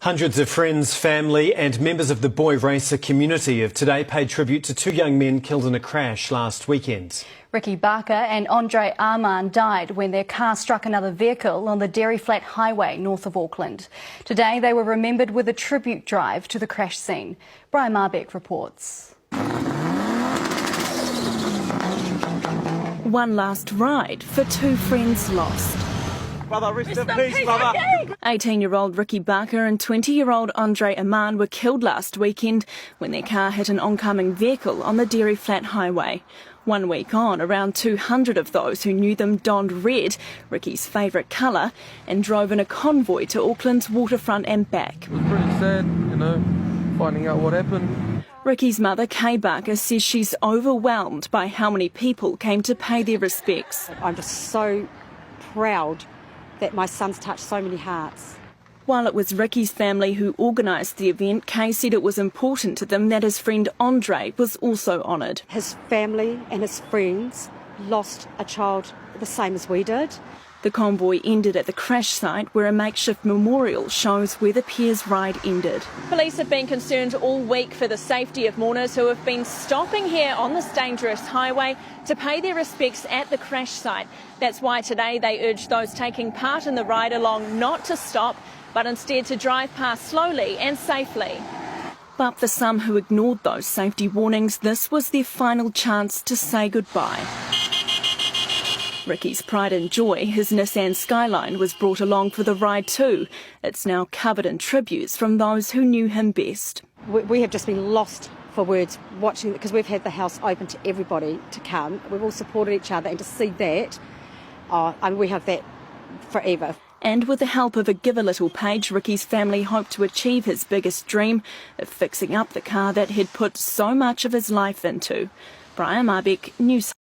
Hundreds of friends, family and members of the boy racer community have today paid tribute to two young men killed in a crash last weekend. Ricky Barker and Andre Armand died when their car struck another vehicle on the Dairy Flat Highway north of Auckland. Today they were remembered with a tribute drive to the crash scene. Brian Marbeck reports. One last ride for two friends lost. Brother, rest in peace, brother. 18-year-old Ricky Barker and 20-year-old Andre Armand were killed last weekend when their car hit an oncoming vehicle on the Dairy Flat Highway. 1 week on, around 200 of those who knew them donned red, Ricky's favourite colour, and drove in a convoy to Auckland's waterfront and back. It was pretty sad, finding out what happened. Ricky's mother, Kay Barker, says she's overwhelmed by how many people came to pay their respects. I'm just so proud that my son's touched so many hearts. While it was Ricky's family who organised the event, Kay said it was important to them that his friend Andre was also honoured. His family and his friends lost a child the same as we did. The convoy ended at the crash site where a makeshift memorial shows where the pair's ride ended. Police have been concerned all week for the safety of mourners who have been stopping here on this dangerous highway to pay their respects at the crash site. That's why today they urge those taking part in the ride along not to stop, but instead to drive past slowly and safely. But for some who ignored those safety warnings, this was their final chance to say goodbye. Ricky's pride and joy, his Nissan Skyline, was brought along for the ride too. It's now covered in tributes from those who knew him best. We have just been lost for words watching, because we've had the house open to everybody to come. We've all supported each other, and to see that, we have that forever. And with the help of a Give a Little page, Ricky's family hoped to achieve his biggest dream of fixing up the car that he'd put so much of his life into. Brian Marbeck, News.